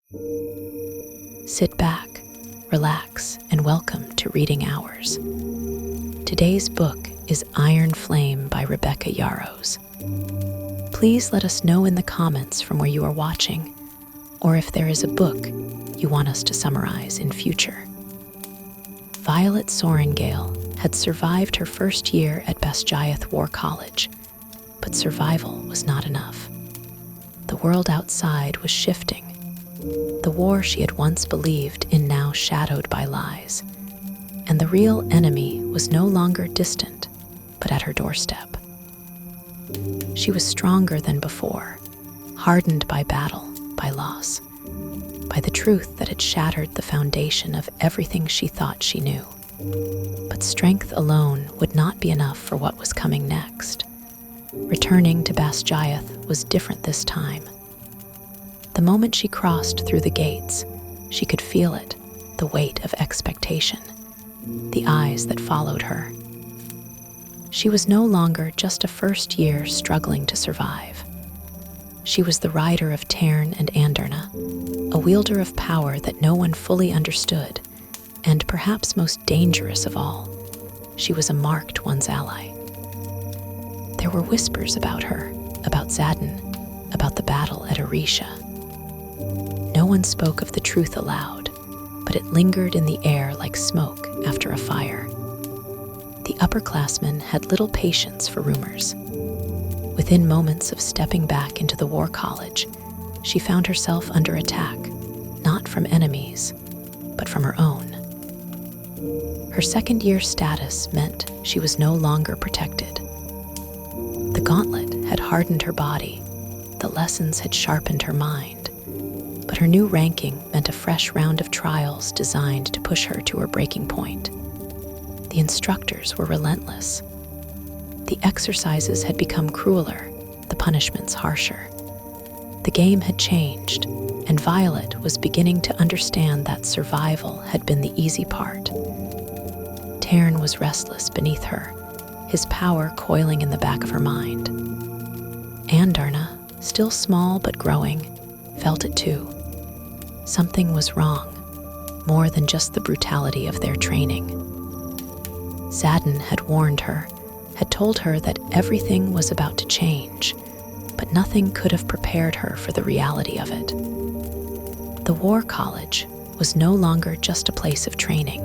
Sit back, relax, and welcome to Reading Hours. Today's book is Iron Flame by Rebecca Yarros. Please let us know in the comments from where you are watching, or if there is a book you want us to summarize in future. Violet Sorrengail had survived her first year at Basgiath War College, but survival was not enough. The world outside was shifting. The war she had once believed in now shadowed by lies, and the real enemy was no longer distant, but at her doorstep. She was stronger than before, hardened by battle, by loss, by the truth that had shattered the foundation of everything she thought she knew. But strength alone would not be enough for what was coming next. Returning to Basgiath was different this time. The moment she crossed through the gates, she could feel it, the weight of expectation, the eyes that followed her. She was no longer just a first year struggling to survive. She was the rider of Tairn and Anderna, a wielder of power that no one fully understood, and perhaps most dangerous of all, she was a marked one's ally. There were whispers about her, about Zadin, about the battle at Orisha. No one spoke of the truth aloud, but it lingered in the air like smoke after a fire. The upperclassmen had little patience for rumors. Within moments of stepping back into the war college, she found herself under attack, not from enemies, but from her own. Her second-year status meant she was no longer protected. The gauntlet had hardened her body, the lessons had sharpened her mind, but her new ranking meant a fresh round of trials designed to push her to her breaking point. The instructors were relentless. The exercises had become crueler, the punishments harsher. The game had changed, and Violet was beginning to understand that survival had been the easy part. Tairn was restless beneath her, his power coiling in the back of her mind. Anderna, still small but growing, felt it too. Something was wrong, more than just the brutality of their training. Zadin had warned her, had told her that everything was about to change, but nothing could have prepared her for the reality of it. The War College was no longer just a place of training.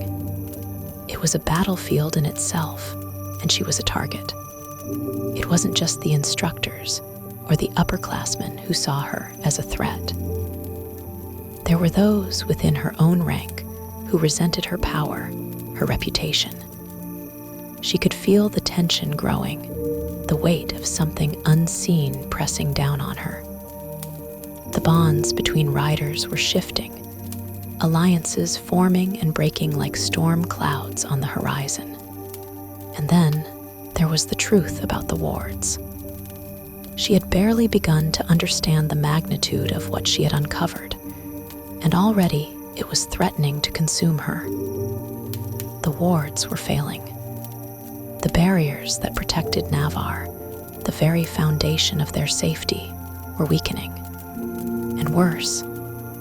It was a battlefield in itself, and she was a target. It wasn't just the instructors or the upperclassmen who saw her as a threat. There were those within her own rank who resented her power, her reputation. She could feel the tension growing, the weight of something unseen pressing down on her. The bonds between riders were shifting, alliances forming and breaking like storm clouds on the horizon. And then there was the truth about the wards. She had barely begun to understand the magnitude of what she had uncovered, and already it was threatening to consume her. The wards were failing. The barriers that protected Navarre, the very foundation of their safety, were weakening. And worse,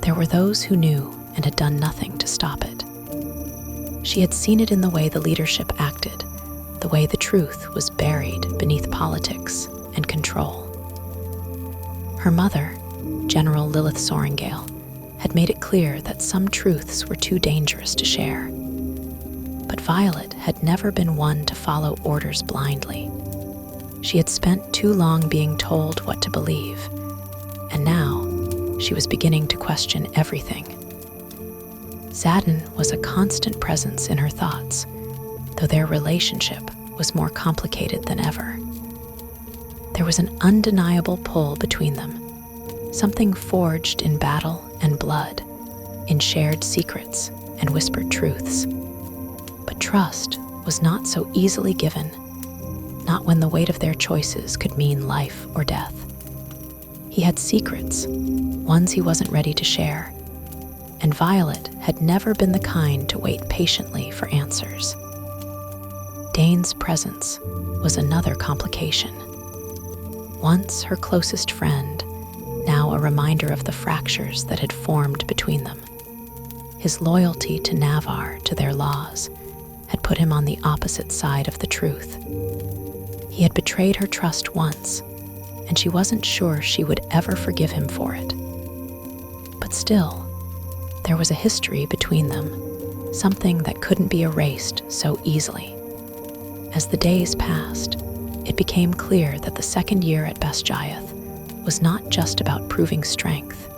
there were those who knew and had done nothing to stop it. She had seen it in the way the leadership acted, the way the truth was buried beneath politics and control. Her mother, General Violet Sorrengail, had made it clear that some truths were too dangerous to share. But Violet had never been one to follow orders blindly. She had spent too long being told what to believe, and now she was beginning to question everything. Zadin was a constant presence in her thoughts, though their relationship was more complicated than ever. There was an undeniable pull between them, something forged in battle and blood, in shared secrets and whispered truths. But trust was not so easily given, not when the weight of their choices could mean life or death. He had secrets, ones he wasn't ready to share, and Violet had never been the kind to wait patiently for answers. Dane's presence was another complication. Once her closest friend, now now a reminder of the fractures that had formed between them. His loyalty to Navarre, to their laws, had put him on the opposite side of the truth. He had betrayed her trust once, and she wasn't sure she would ever forgive him for it. But still, there was a history between them, something that couldn't be erased so easily. As the days passed, it became clear that the second year at Basgiath was not just about proving strength,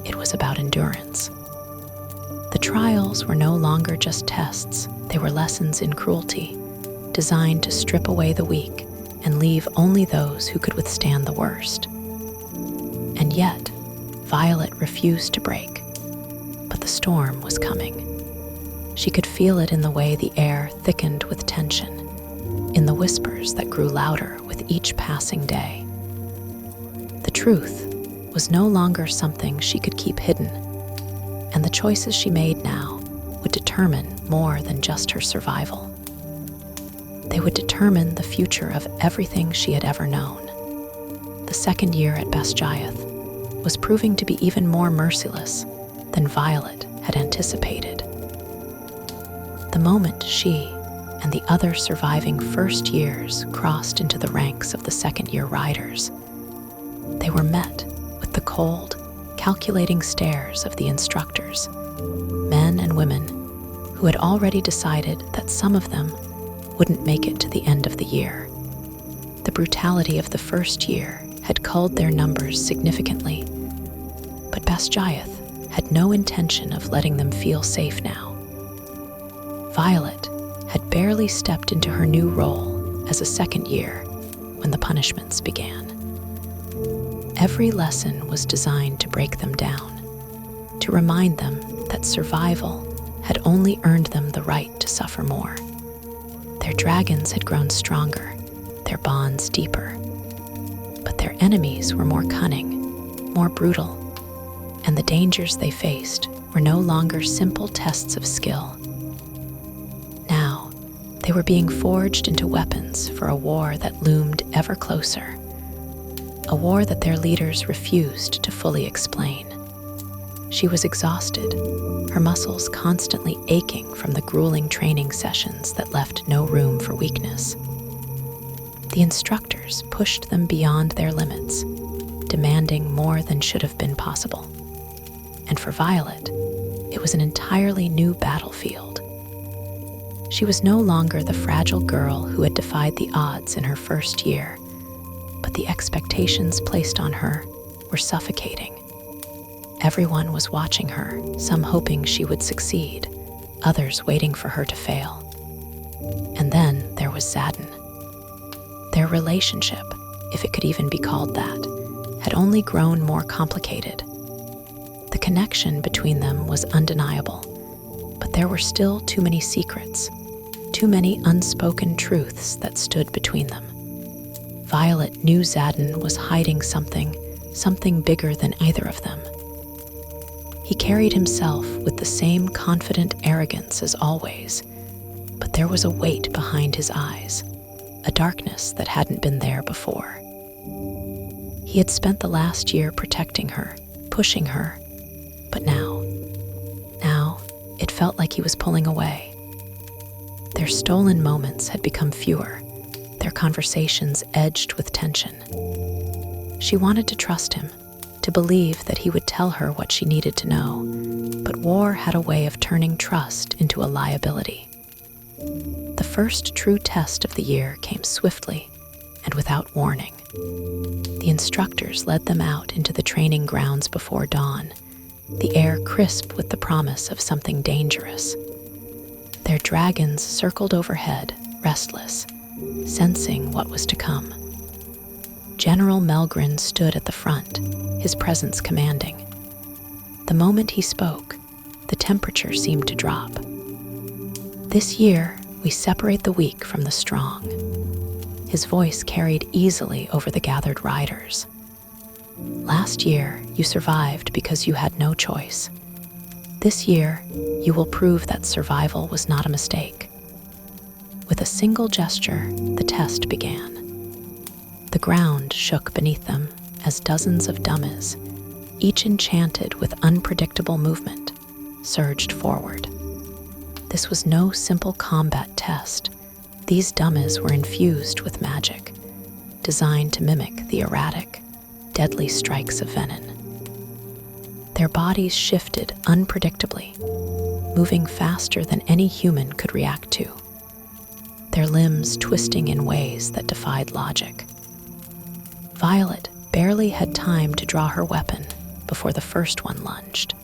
it was about endurance. The trials were no longer just tests, they were lessons in cruelty, designed to strip away the weak and leave only those who could withstand the worst. And yet, Violet refused to break, but the storm was coming. She could feel it in the way the air thickened with tension, in the whispers that grew louder with each passing day. The truth was no longer something she could keep hidden, and the choices she made now would determine more than just her survival. They would determine the future of everything she had ever known. The second year at Basgiath was proving to be even more merciless than Violet had anticipated. The moment she and the other surviving first years crossed into the ranks of the second-year riders, they were met with the cold, calculating stares of the instructors, men and women who had already decided that some of them wouldn't make it to the end of the year. The brutality of the first year had culled their numbers significantly, but Basgiath had no intention of letting them feel safe now. Violet had barely stepped into her new role as a second year when the punishments began. Every lesson was designed to break them down, to remind them that survival had only earned them the right to suffer more. Their dragons had grown stronger, their bonds deeper, but their enemies were more cunning, more brutal, and the dangers they faced were no longer simple tests of skill. Now, they were being forged into weapons for a war that loomed ever closer, a war that their leaders refused to fully explain. She was exhausted, her muscles constantly aching from the grueling training sessions that left no room for weakness. The instructors pushed them beyond their limits, demanding more than should have been possible. And for Violet, it was an entirely new battlefield. She was no longer the fragile girl who had defied the odds in her first year, but the expectations placed on her were suffocating. Everyone was watching her, some hoping she would succeed, others waiting for her to fail. And then there was Zadin. Their relationship, if it could even be called that, had only grown more complicated. The connection between them was undeniable, but there were still too many secrets, too many unspoken truths that stood between them. Violet knew Zadin was hiding something bigger than either of them. He carried himself with the same confident arrogance as always, but there was a weight behind his eyes, a darkness that hadn't been there before. He had spent the last year protecting her, pushing her, but now, it felt like he was pulling away. Their stolen moments had become fewer, their conversations edged with tension. She wanted to trust him, to believe that he would tell her what she needed to know, but war had a way of turning trust into a liability. The first true test of the year came swiftly and without warning. The instructors led them out into the training grounds before dawn, the air crisp with the promise of something dangerous. Their dragons circled overhead, restless, sensing what was to come. General Melgren stood at the front, his presence commanding. The moment he spoke, the temperature seemed to drop. This year, we separate the weak from the strong. His voice carried easily over the gathered riders. Last year, you survived because you had no choice. This year, you will prove that survival was not a mistake. With a single gesture, the test began. The ground shook beneath them as dozens of dummies, each enchanted with unpredictable movement, surged forward. This was no simple combat test. These dummies were infused with magic, designed to mimic the erratic, deadly strikes of venom. Their bodies shifted unpredictably, moving faster than any human could react to, their limbs twisting in ways that defied logic. Violet barely had time to draw her weapon before the first one lunged.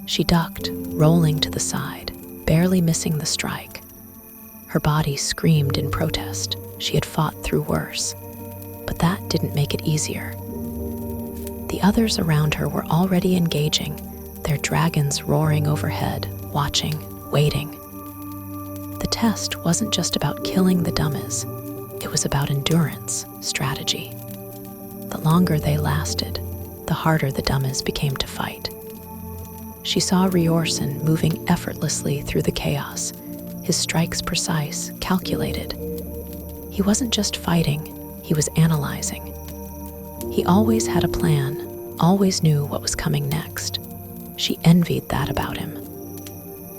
She ducked, rolling to the side, barely missing the strike. Her body screamed in protest. She had fought through worse, but that didn't make it easier. The others around her were already engaging, their dragons roaring overhead, watching, waiting. The test wasn't just about killing the dummies. It was about endurance, strategy. The longer they lasted, the harder the dummies became to fight. She saw Riorson moving effortlessly through the chaos, his strikes precise, calculated. He wasn't just fighting, he was analyzing. He always had a plan, always knew what was coming next. She envied that about him.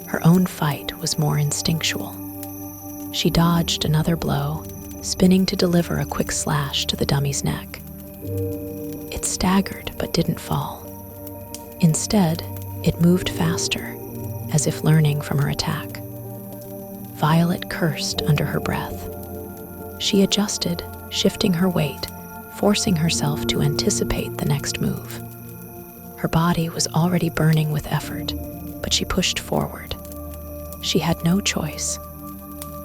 Her own fight was more instinctual. She dodged another blow, spinning to deliver a quick slash to the dummy's neck. It staggered but didn't fall. Instead, it moved faster, as if learning from her attack. Violet cursed under her breath. She adjusted, shifting her weight, forcing herself to anticipate the next move. Her body was already burning with effort, but she pushed forward. She had no choice.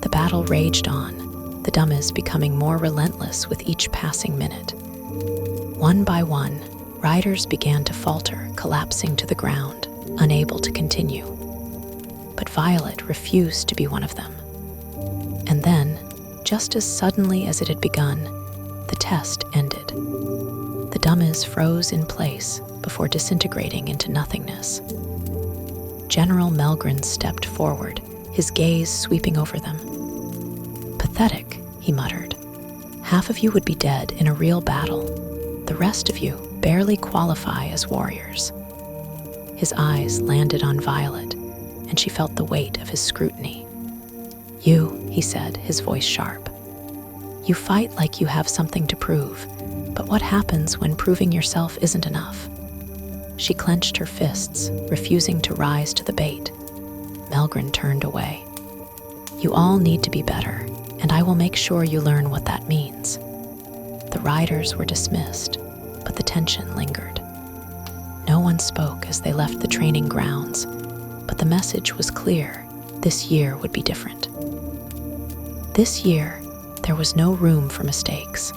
The battle raged on, the dummies becoming more relentless with each passing minute. One by one, riders began to falter, collapsing to the ground, unable to continue. But Violet refused to be one of them. And then, just as suddenly as it had begun, the test ended. The dummies froze in place before disintegrating into nothingness. General Melgren stepped forward, his gaze sweeping over them. "Pathetic," he muttered. "Half of you would be dead in a real battle. The rest of you barely qualify as warriors." His eyes landed on Violet, and she felt the weight of his scrutiny. "You," he said, his voice sharp. "You fight like you have something to prove, but what happens when proving yourself isn't enough?" She clenched her fists, refusing to rise to the bait. Melgren turned away. "You all need to be better, and I will make sure you learn what that means." The riders were dismissed, but the tension lingered. No one spoke as they left the training grounds, but the message was clear: this year would be different. This year, there was no room for mistakes.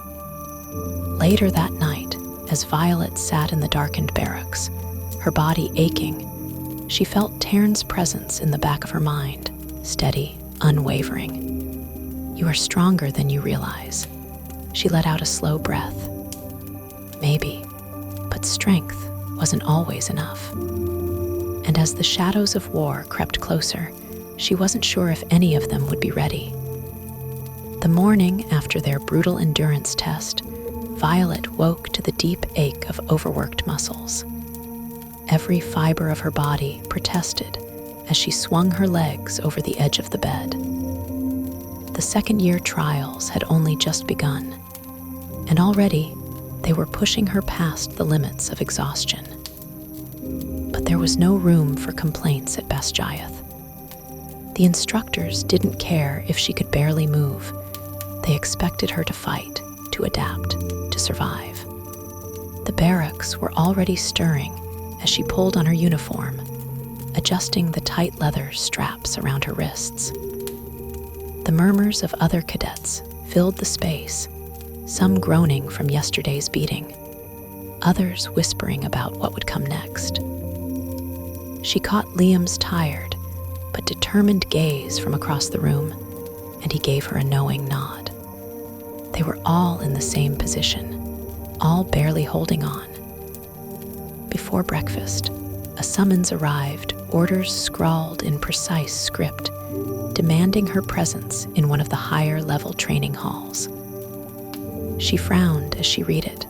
Later that night, as Violet sat in the darkened barracks, her body aching, she felt Tarn's presence in the back of her mind, steady, unwavering. "You are stronger than you realize." She let out a slow breath. Maybe, but strength wasn't always enough. And as the shadows of war crept closer, she wasn't sure if any of them would be ready. The morning after their brutal endurance test, Violet woke to the deep ache of overworked muscles. Every fiber of her body protested as she swung her legs over the edge of the bed. The second-year trials had only just begun, and already they were pushing her past the limits of exhaustion. But there was no room for complaints at Basgiath. The instructors didn't care if she could barely move. They expected her to fight, to adapt, to survive. The barracks were already stirring as she pulled on her uniform, adjusting the tight leather straps around her wrists. The murmurs of other cadets filled the space, some groaning from yesterday's beating, others whispering about what would come next. She caught Liam's tired but determined gaze from across the room, and he gave her a knowing nod. They were all in the same position, all barely holding on. Before breakfast, a summons arrived, orders scrawled in precise script, demanding her presence in one of the higher-level training halls. She frowned as she read it.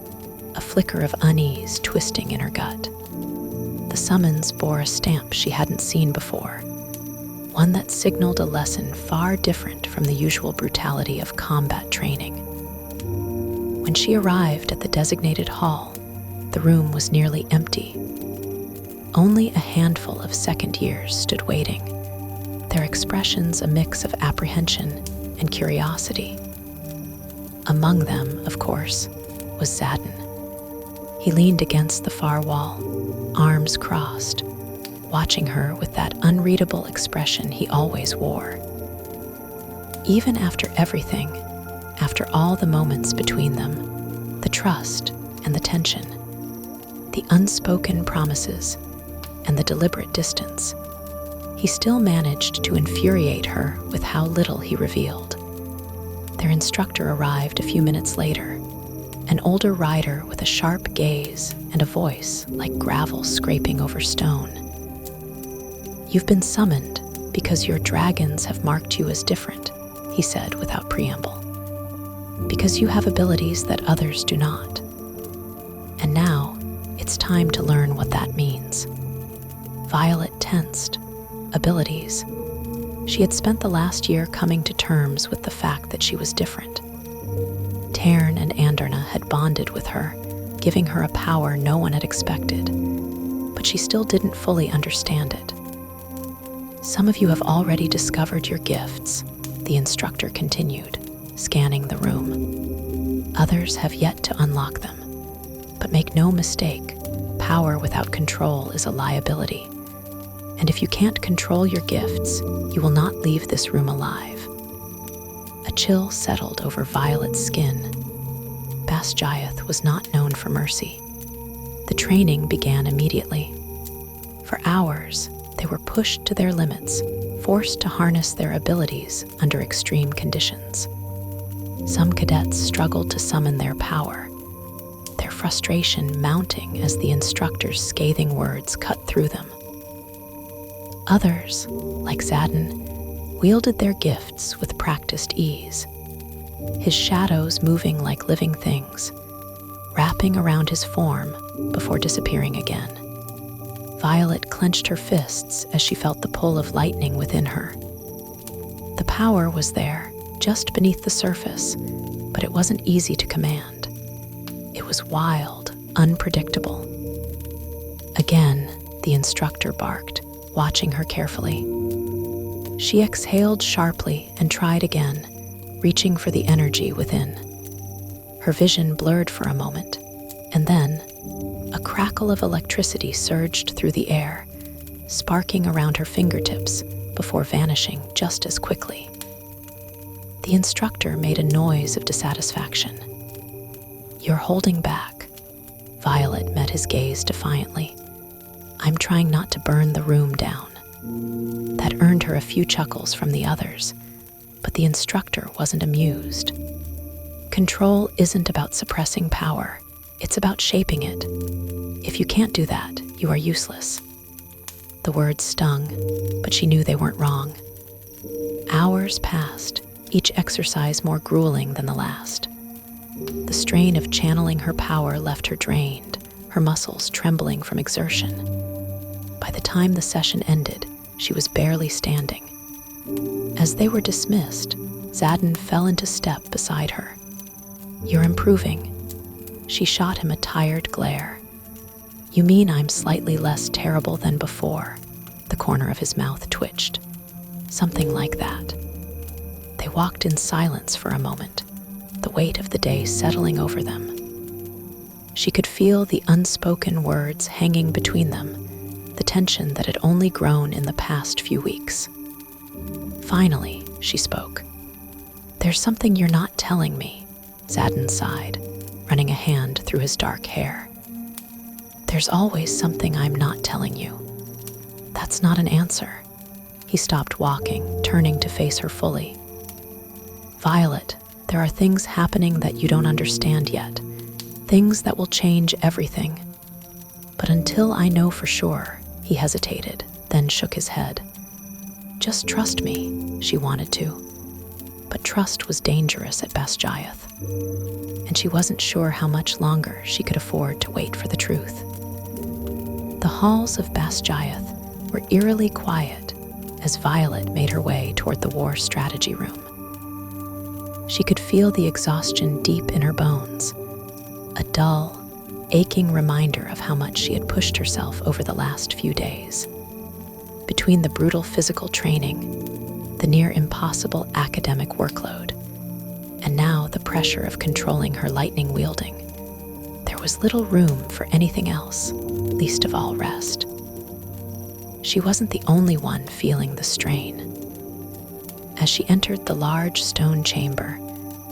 a flicker of unease twisting in her gut. The summons bore a stamp she hadn't seen before, one that signaled a lesson far different from the usual brutality of combat training. When she arrived at the designated hall, the room was nearly empty. Only a handful of second years stood waiting, their expressions a mix of apprehension and curiosity. Among them, of course, was Zadin. He leaned against the far wall, arms crossed, watching her with that unreadable expression he always wore. Even after everything, after all the moments between them, the trust and the tension, the unspoken promises and the deliberate distance, he still managed to infuriate her with how little he revealed. Their instructor arrived a few minutes later, an older rider with a sharp gaze and a voice like gravel scraping over stone. "You've been summoned because your dragons have marked you as different," he said without preamble. "Because you have abilities that others do not. And now, it's time to learn what that means." Violet tensed. Abilities. She had spent the last year coming to terms with the fact that she was different. Tairn and Anderna had bonded with her, giving her a power no one had expected, but she still didn't fully understand it. "Some of you have already discovered your gifts," the instructor continued, scanning the room. "Others have yet to unlock them. But make no mistake, power without control is a liability. And if you can't control your gifts, you will not leave this room alive." A chill settled over Violet's skin. Basgiath was not known for mercy. The training began immediately. For hours, they were pushed to their limits, forced to harness their abilities under extreme conditions. Some cadets struggled to summon their power, their frustration mounting as the instructor's scathing words cut through them. Others, like Zadin, wielded their gifts with practiced ease, his shadows moving like living things, wrapping around his form before disappearing again. Violet clenched her fists as she felt the pull of lightning within her. The power was there, just beneath the surface, but it wasn't easy to command. It was wild, unpredictable. Again, the instructor barked, watching her carefully. She exhaled sharply and tried again, reaching for the energy within. Her vision blurred for a moment, and then a crackle of electricity surged through the air, sparking around her fingertips before vanishing just as quickly. The instructor made a noise of dissatisfaction. "You're holding back." Violet met his gaze defiantly. "I'm trying not to burn the room down." That earned her a few chuckles from the others, but the instructor wasn't amused. Control isn't about suppressing power, it's about shaping it. If you can't do that, you are useless. The words stung, but she knew they weren't wrong. Hours passed, each exercise more grueling than the last. The strain of channeling her power left her drained, her muscles trembling from exertion. By the time the session ended, she was barely standing. As they were dismissed, Zadin fell into step beside her. "You're improving." She shot him a tired glare. "You mean I'm slightly less terrible than before?" The corner of his mouth twitched. "Something like that." They walked in silence for a moment, the weight of the day settling over them. She could feel the unspoken words hanging between them, the tension that had only grown in the past few weeks. Finally, she spoke. "There's something you're not telling me," Zadin sighed, running a hand through his dark hair. "There's always something I'm not telling you." "That's not an answer." He stopped walking, turning to face her fully. "Violet, there are things happening that you don't understand yet, things that will change everything. But until I know for sure," he hesitated, then shook his head. "Just trust me," she wanted to. But trust was dangerous at Basgiath, and she wasn't sure how much longer she could afford to wait for the truth. The halls of Basgiath were eerily quiet as Violet made her way toward the war strategy room. She could feel the exhaustion deep in her bones, a dull, aching reminder of how much she had pushed herself over the last few days. Between the brutal physical training, the near impossible academic workload, and now the pressure of controlling her lightning wielding, there was little room for anything else, least of all rest. She wasn't the only one feeling the strain. As she entered the large stone chamber,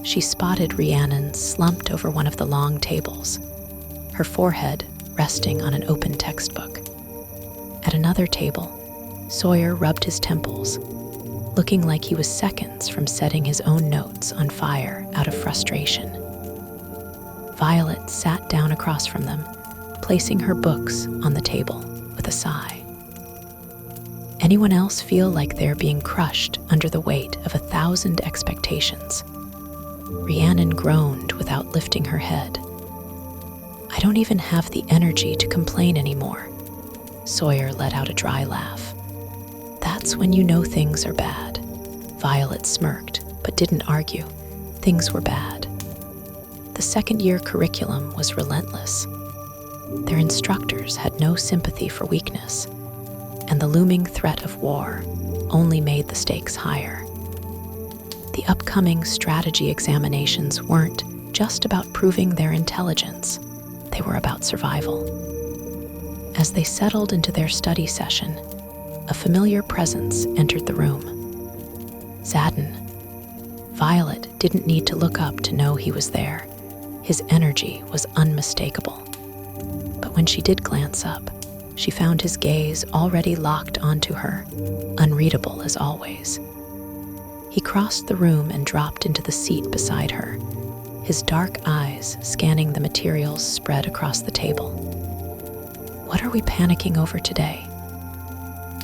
she spotted Rhiannon slumped over one of the long tables, her forehead resting on an open textbook. At another table, Sawyer rubbed his temples, looking like he was seconds from setting his own notes on fire out of frustration. Violet sat down across from them, placing her books on the table with a sigh. Anyone else feel like they're being crushed under the weight of 1,000 expectations? Rhiannon groaned without lifting her head. I don't even have the energy to complain anymore. Sawyer let out a dry laugh. That's when you know things are bad. Violet smirked, but didn't argue. Things were bad. The second-year curriculum was relentless. Their instructors had no sympathy for weakness, and the looming threat of war only made the stakes higher. The upcoming strategy examinations weren't just about proving their intelligence. They were about survival. As they settled into their study session, a familiar presence entered the room. Xaden. Violet didn't need to look up to know he was there. His energy was unmistakable. But when she did glance up, she found his gaze already locked onto her, unreadable as always. He crossed the room and dropped into the seat beside her, his dark eyes scanning the materials spread across the table. What are we panicking over today?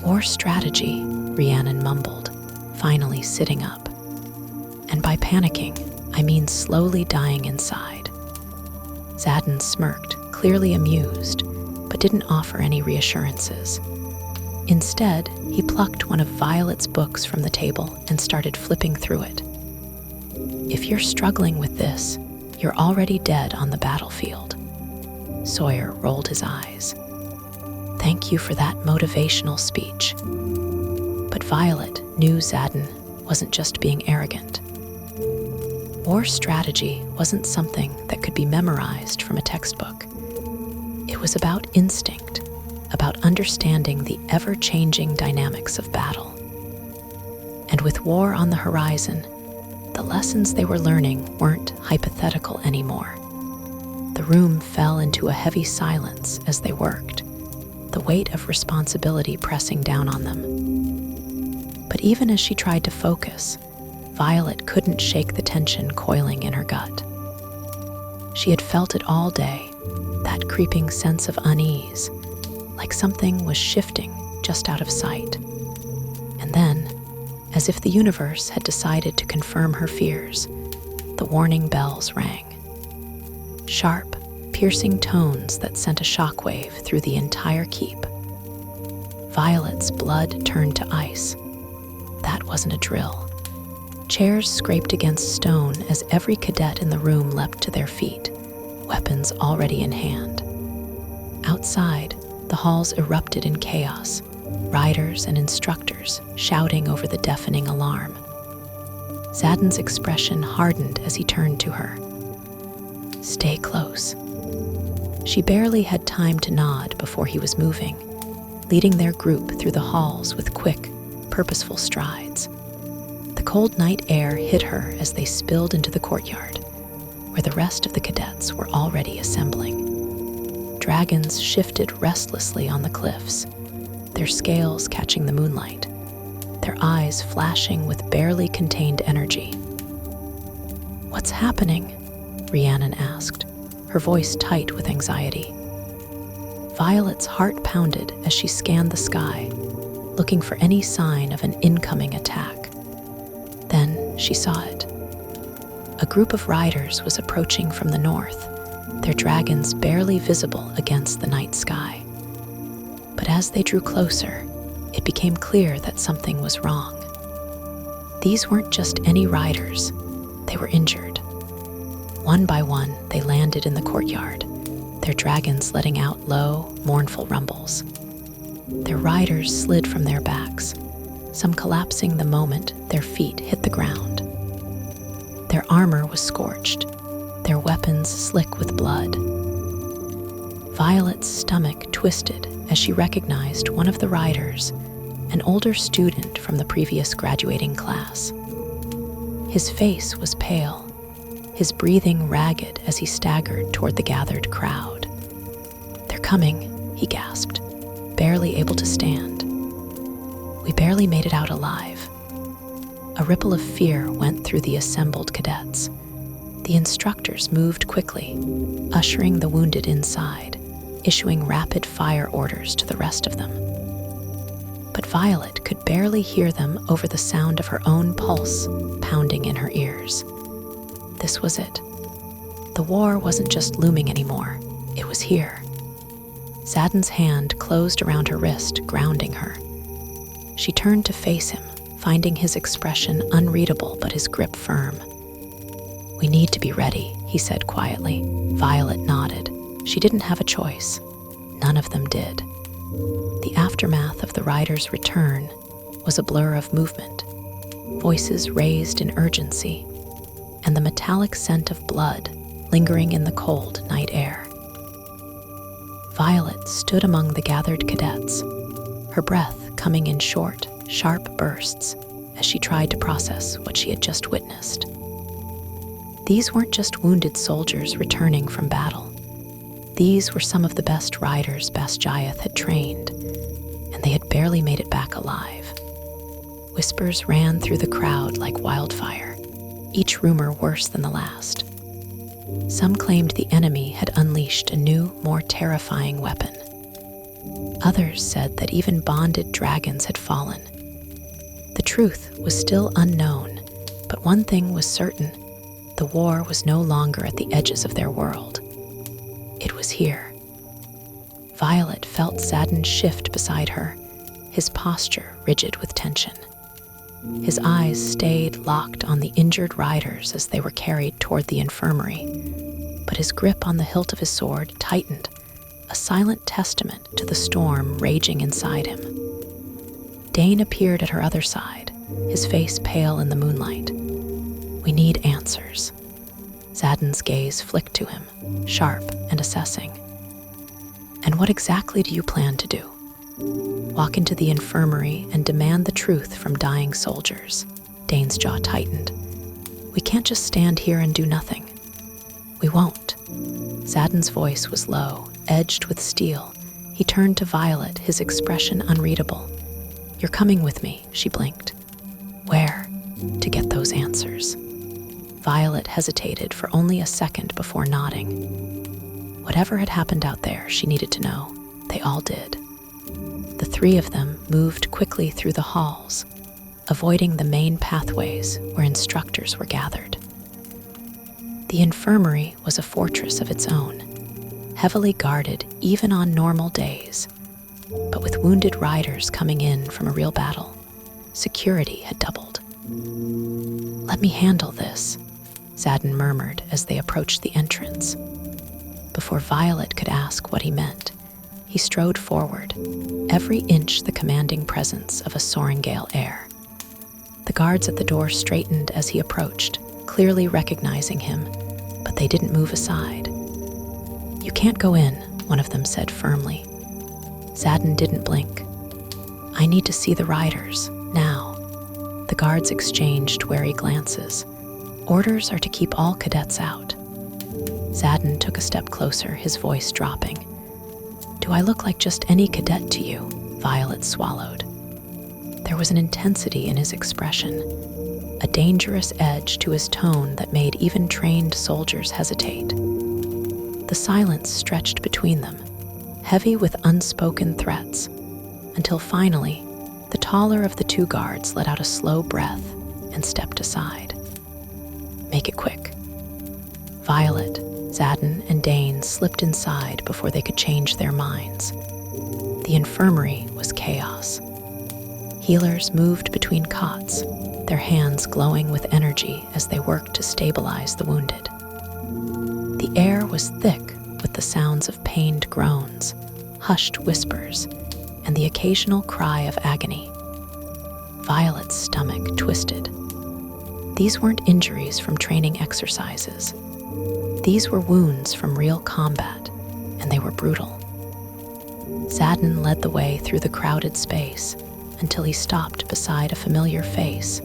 War strategy, Rhiannon mumbled, finally sitting up. And by panicking, I mean slowly dying inside. Xaden smirked, clearly amused, but didn't offer any reassurances. Instead, he plucked one of Violet's books from the table and started flipping through it. If you're struggling with this, you're already dead on the battlefield. Sawyer rolled his eyes. Thank you for that motivational speech. But Violet knew Xaden wasn't just being arrogant. War strategy wasn't something that could be memorized from a textbook. It was about instinct, about understanding the ever-changing dynamics of battle. And with war on the horizon, the lessons they were learning weren't hypothetical anymore. The room fell into a heavy silence as they worked, the weight of responsibility pressing down on them. But even as she tried to focus, Violet couldn't shake the tension coiling in her gut. She had felt it all day, that creeping sense of unease, like something was shifting just out of sight. And then, as if the universe had decided to confirm her fears, the warning bells rang. Sharp, piercing tones that sent a shockwave through the entire keep. Violet's blood turned to ice. That wasn't a drill. Chairs scraped against stone as every cadet in the room leapt to their feet, weapons already in hand. Outside, the halls erupted in chaos, riders and instructors shouting over the deafening alarm. Xaden's expression hardened as he turned to her. Stay close. She barely had time to nod before he was moving, leading their group through the halls with quick, purposeful strides. The cold night air hit her as they spilled into the courtyard, where the rest of the cadets were already assembling. Dragons shifted restlessly on the cliffs, their scales catching the moonlight, their eyes flashing with barely contained energy. What's happening? Rhiannon asked, her voice tight with anxiety. Violet's heart pounded as she scanned the sky, looking for any sign of an incoming attack. Then she saw it. A group of riders was approaching from the north, their dragons barely visible against the night sky. But as they drew closer, it became clear that something was wrong. These weren't just any riders, they were injured. One by one, they landed in the courtyard, their dragons letting out low, mournful rumbles. Their riders slid from their backs, some collapsing the moment their feet hit the ground. Their armor was scorched, their weapons slick with blood. Violet's stomach twisted as she recognized one of the riders, an older student from the previous graduating class. His face was pale, his breathing ragged as he staggered toward the gathered crowd. "They're coming," he gasped, barely able to stand. "We barely made it out alive." A ripple of fear went through the assembled cadets. The instructors moved quickly, ushering the wounded inside, issuing rapid-fire orders to the rest of them. But Violet could barely hear them over the sound of her own pulse pounding in her ears. This was it. The war wasn't just looming anymore, it was here. Zadin's hand closed around her wrist, grounding her. She turned to face him, finding his expression unreadable but his grip firm. "We need to be ready," he said quietly. Violet nodded. She didn't have a choice. None of them did. The aftermath of the riders' return was a blur of movement, voices raised in urgency, and the metallic scent of blood lingering in the cold night air. Violet stood among the gathered cadets, her breath coming in short, sharp bursts as she tried to process what she had just witnessed. These weren't just wounded soldiers returning from battle. These were some of the best riders Basgiath had trained, and they had barely made it back alive. Whispers ran through the crowd like wildfire, each rumor worse than the last. Some claimed the enemy had unleashed a new, more terrifying weapon. Others said that even bonded dragons had fallen. The truth was still unknown, but one thing was certain: the war was no longer at the edges of their world. It was here. Violet felt Zadin shift beside her, his posture rigid with tension. His eyes stayed locked on the injured riders as they were carried toward the infirmary, but his grip on the hilt of his sword tightened, a silent testament to the storm raging inside him. Dane appeared at her other side, his face pale in the moonlight. "We need answers." Zadin's gaze flicked to him, sharp and assessing. "And what exactly do you plan to do? Walk into the infirmary and demand the truth from dying soldiers?" Dane's jaw tightened. "We can't just stand here and do nothing." "We won't." Zadin's voice was low, edged with steel. He turned to Violet, his expression unreadable. "You're coming with me," she blinked. "Where?" "To get those answers." Violet hesitated for only a second before nodding. Whatever had happened out there, she needed to know. They all did. The three of them moved quickly through the halls, avoiding the main pathways where instructors were gathered. The infirmary was a fortress of its own, heavily guarded even on normal days. But with wounded riders coming in from a real battle, security had doubled. "Let me handle this," Zadin murmured as they approached the entrance. Before Violet could ask what he meant, he strode forward, every inch the commanding presence of a Sorrengail heir. The guards at the door straightened as he approached, clearly recognizing him, but they didn't move aside. "You can't go in," one of them said firmly. Zadin didn't blink. "I need to see the riders, now." The guards exchanged wary glances. Orders are to keep all cadets out. Zadin took a step closer, his voice dropping. "Do I look like just any cadet to you?" Violet swallowed. There was an intensity in his expression, a dangerous edge to his tone that made even trained soldiers hesitate. The silence stretched between them, heavy with unspoken threats, until finally, the taller of the two guards let out a slow breath and stepped aside. Make it quick." Violet, Zadin, and Dane slipped inside before they could change their minds. The infirmary was chaos. Healers moved between cots, their hands glowing with energy as they worked to stabilize the wounded. The air was thick with the sounds of pained groans, hushed whispers, and the occasional cry of agony. Violet's stomach twisted. These weren't injuries from training exercises. These were wounds from real combat, and they were brutal. Zadin led the way through the crowded space until he stopped beside a familiar face,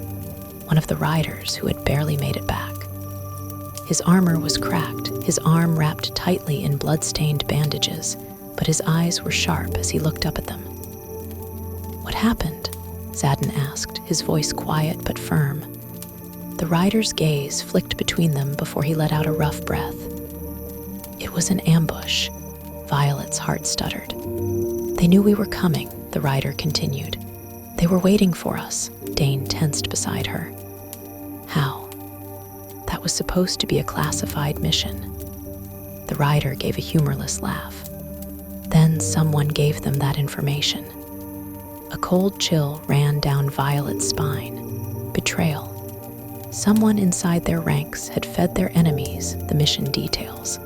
one of the riders who had barely made it back. His armor was cracked, his arm wrapped tightly in blood-stained bandages, but his eyes were sharp as he looked up at them. "What happened?" Zadin asked, his voice quiet but firm. The rider's gaze flicked between them before he let out a rough breath. "It was an ambush." Violet's heart stuttered. "They knew we were coming," the rider continued. "They were waiting for us." Dane tensed beside her. "How?" "That was supposed to be a classified mission." The rider gave a humorless laugh. "Then someone gave them that information." A cold chill ran down Violet's spine. Betrayal. Someone inside their ranks had fed their enemies the mission details.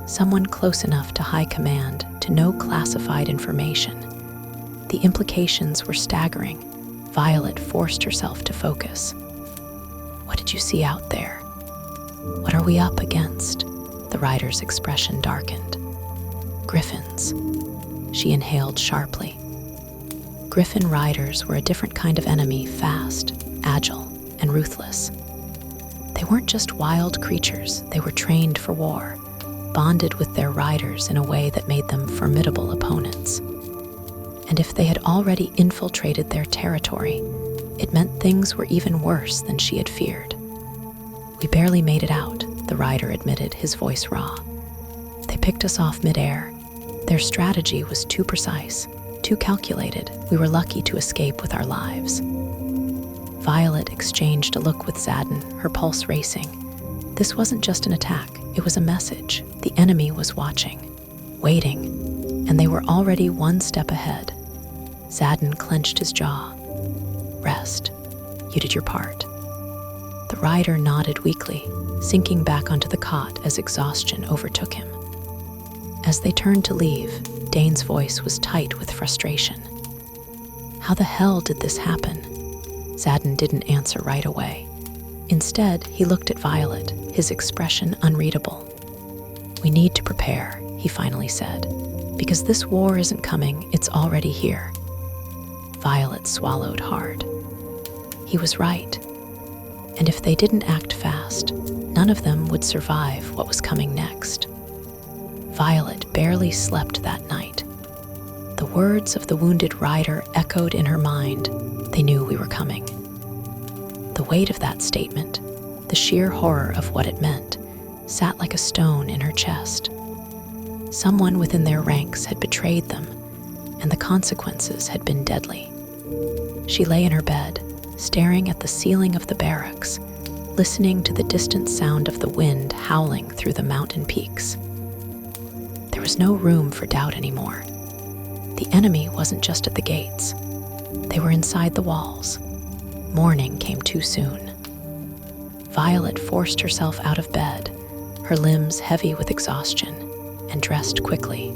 Someone close enough to high command to know classified information. The implications were staggering. Violet forced herself to focus. "What did you see out there? What are we up against?" The rider's expression darkened. "Griffins." She inhaled sharply. Griffin riders were a different kind of enemy, fast, agile, and ruthless. They weren't just wild creatures, they were trained for war, bonded with their riders in a way that made them formidable opponents. And if they had already infiltrated their territory, it meant things were even worse than she had feared. "We barely made it out," the rider admitted, his voice raw. "They picked us off midair. Their strategy was too precise, too calculated. We were lucky to escape with our lives." Violet exchanged a look with Zadin, her pulse racing. This wasn't just an attack, it was a message. The enemy was watching, waiting, and they were already one step ahead. Zadin clenched his jaw. "Rest. You did your part." The rider nodded weakly, sinking back onto the cot as exhaustion overtook him. As they turned to leave, Dane's voice was tight with frustration. "How the hell did this happen?" Zadin didn't answer right away. Instead, he looked at Violet, his expression unreadable. "We need to prepare," he finally said, "because this war isn't coming, it's already here." Violet swallowed hard. He was right. And if they didn't act fast, none of them would survive what was coming next. Violet barely slept that night. The words of the wounded rider echoed in her mind. "They knew we were coming." The weight of that statement, the sheer horror of what it meant, sat like a stone in her chest. Someone within their ranks had betrayed them, and the consequences had been deadly. She lay in her bed, staring at the ceiling of the barracks, listening to the distant sound of the wind howling through the mountain peaks. There was no room for doubt anymore. The enemy wasn't just at the gates. They were inside the walls. Morning came too soon. Violet forced herself out of bed, her limbs heavy with exhaustion, and dressed quickly.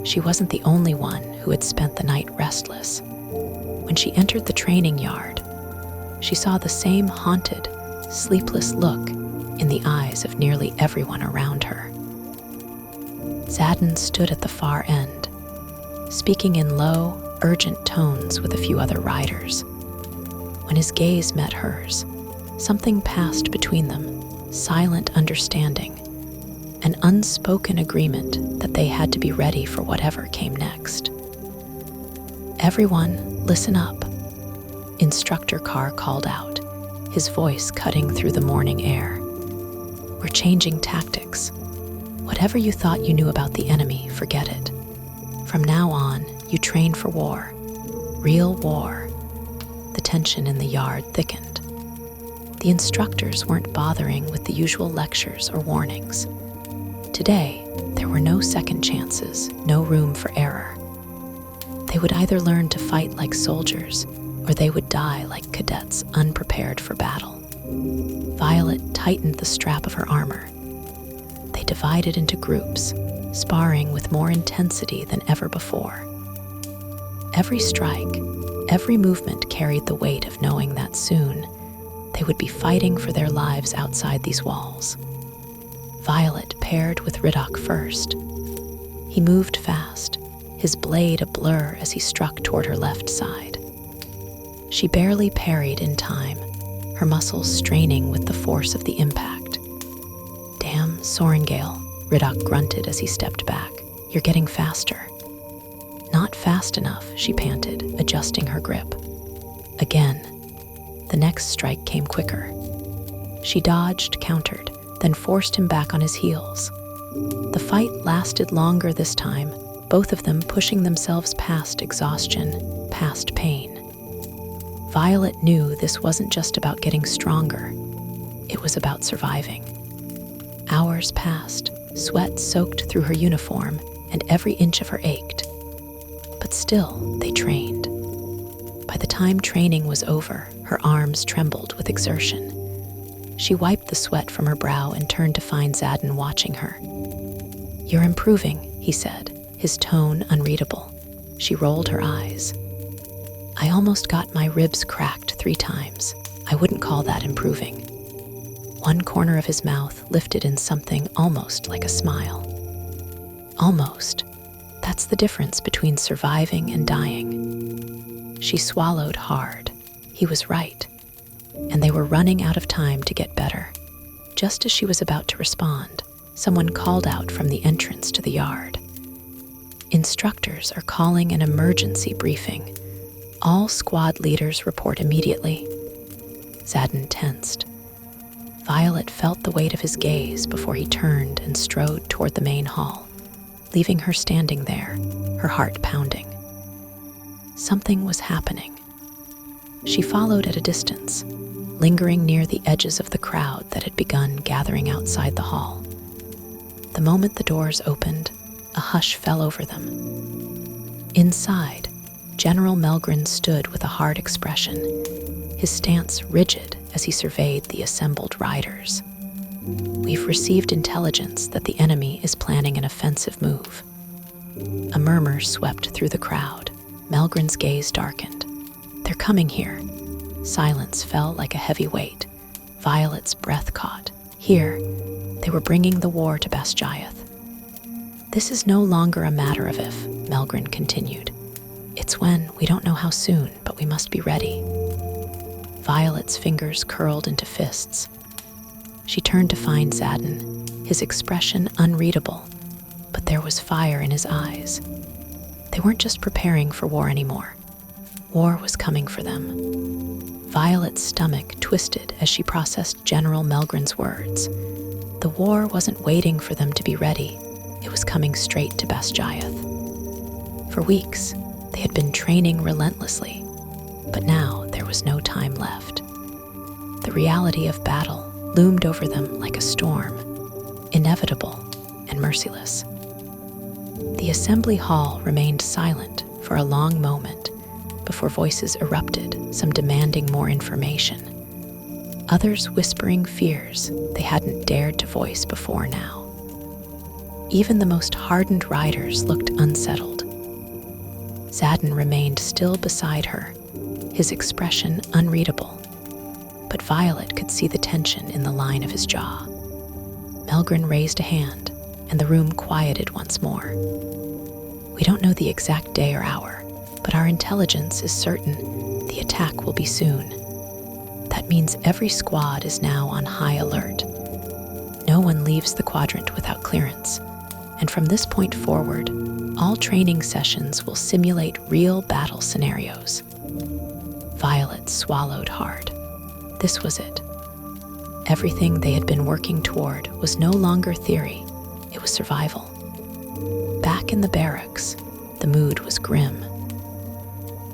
She wasn't the only one who had spent the night restless. When she entered the training yard, she saw the same haunted, sleepless look in the eyes of nearly everyone around her. Zadin stood at the far end, speaking in low, urgent tones with a few other riders. When his gaze met hers, something passed between them, silent understanding, an unspoken agreement that they had to be ready for whatever came next. "Everyone, listen up," Instructor Carr called out, his voice cutting through the morning air. "We're changing tactics. Whatever you thought you knew about the enemy, forget it. From now on, you train for war. Real war." The tension in the yard thickened. The instructors weren't bothering with the usual lectures or warnings. Today, there were no second chances, no room for error. They would either learn to fight like soldiers, or they would die like cadets unprepared for battle. Violet tightened the strap of her armor. They divided into groups, sparring with more intensity than ever before. Every strike, every movement carried the weight of knowing that soon they would be fighting for their lives outside these walls. Violet paired with Riddoch first. He moved fast, his blade a blur as he struck toward her left side. She barely parried in time, her muscles straining with the force of the impact. "Damn, Sorrengail," Riddoch grunted as he stepped back. "You're getting faster." "Not fast enough," she panted, adjusting her grip. Again, the next strike came quicker. She dodged, countered, then forced him back on his heels. The fight lasted longer this time, both of them pushing themselves past exhaustion, past pain. Violet knew this wasn't just about getting stronger. It was about surviving. Hours passed, sweat soaked through her uniform, and every inch of her ached. But still, they trained. By the time training was over, her arms trembled with exertion. She wiped the sweat from her brow and turned to find Zadin watching her. "You're improving," he said, his tone unreadable. She rolled her eyes. "I almost got my ribs cracked 3 times. I wouldn't call that improving." One corner of his mouth lifted in something almost like a smile. Almost. That's the difference between surviving and dying. She swallowed hard. He was right. And they were running out of time to get better. Just as she was about to respond, someone called out from the entrance to the yard. "Instructors are calling an emergency briefing. All squad leaders report immediately." Zadin tensed. Violet felt the weight of his gaze before he turned and strode toward the main hall, leaving her standing there, her heart pounding. Something was happening. She followed at a distance, lingering near the edges of the crowd that had begun gathering outside the hall. The moment the doors opened, a hush fell over them. Inside, General Melgren stood with a hard expression, his stance rigid as he surveyed the assembled riders. "We've received intelligence that the enemy is planning an offensive move." A murmur swept through the crowd. Melgren's gaze darkened. "They're coming here." Silence fell like a heavy weight. Violet's breath caught. Here, they were bringing the war to Basgiath. "This is no longer a matter of if," Melgren continued. "It's when. We don't know how soon, but we must be ready." Violet's fingers curled into fists. She turned to find Zadin, his expression unreadable, but there was fire in his eyes. They weren't just preparing for war anymore. War was coming for them. Violet's stomach twisted as she processed General Melgren's words. The war wasn't waiting for them to be ready. It was coming straight to Basgiath. For weeks, they had been training relentlessly, but now there was no time left. The reality of battle loomed over them like a storm, inevitable and merciless. The assembly hall remained silent for a long moment before voices erupted, some demanding more information, others whispering fears they hadn't dared to voice before now. Even the most hardened riders looked unsettled. Zadin remained still beside her, his expression unreadable, but Violet could see the tension in the line of his jaw. Melgren raised a hand, and the room quieted once more. "We don't know the exact day or hour, but our intelligence is certain the attack will be soon. That means every squad is now on high alert. No one leaves the quadrant without clearance, and from this point forward, all training sessions will simulate real battle scenarios." Violet swallowed hard. This was it. Everything they had been working toward was no longer theory, it was survival. Back in the barracks, the mood was grim.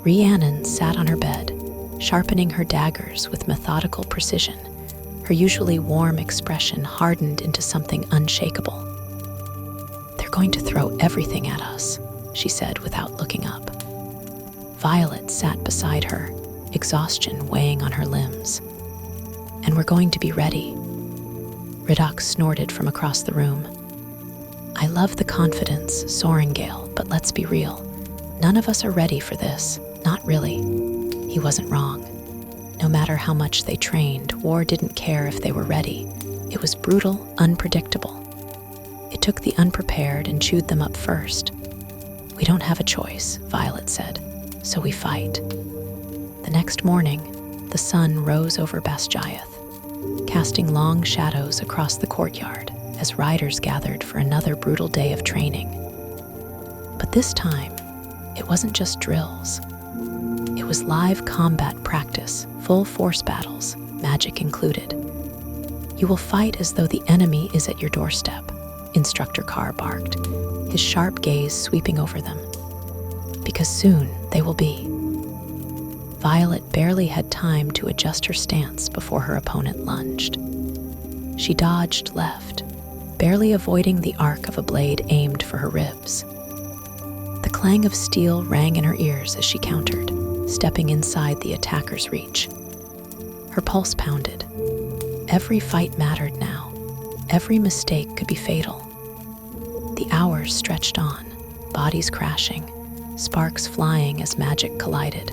Rhiannon sat on her bed, sharpening her daggers with methodical precision, Her usually warm expression hardened into something unshakable. "They're going to throw everything at us," she said without looking up. Violet sat beside her, exhaustion weighing on her limbs. "And we're going to be ready." Riddoch snorted from across the room. "I love the confidence, Sorrengail, but let's be real. None of us are ready for this. Not really." He wasn't wrong. No matter how much they trained, war didn't care if they were ready. It was brutal, unpredictable. It took the unprepared and chewed them up first. "We don't have a choice," Violet said, "so we fight." The next morning, the sun rose over Basgiath, casting long shadows across the courtyard as riders gathered for another brutal day of training. But this time, it wasn't just drills. It was live combat practice, full force battles, magic included. "You will fight as though the enemy is at your doorstep," Instructor Carr barked, his sharp gaze sweeping over them. "Because soon they will be." Violet barely had time to adjust her stance before her opponent lunged. She dodged left, barely avoiding the arc of a blade aimed for her ribs. The clang of steel rang in her ears as she countered, stepping inside the attacker's reach. Her pulse pounded. Every fight mattered now. Every mistake could be fatal. The hours stretched on, bodies crashing, sparks flying as magic collided.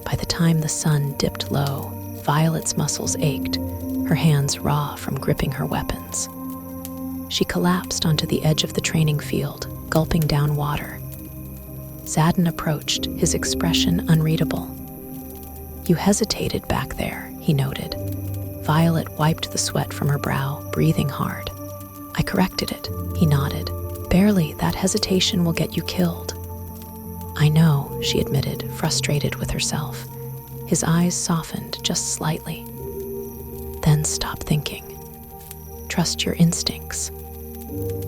By the time the sun dipped low, Violet's muscles ached, her hands raw from gripping her weapons. She collapsed onto the edge of the training field, gulping down water. Zadin approached, his expression unreadable. "You hesitated back there," he noted. Violet wiped the sweat from her brow, breathing hard. "I corrected it," he nodded. "Barely, that hesitation will get you killed." "I know," she admitted, frustrated with herself. His eyes softened just slightly. "Then stop thinking. Trust your instincts."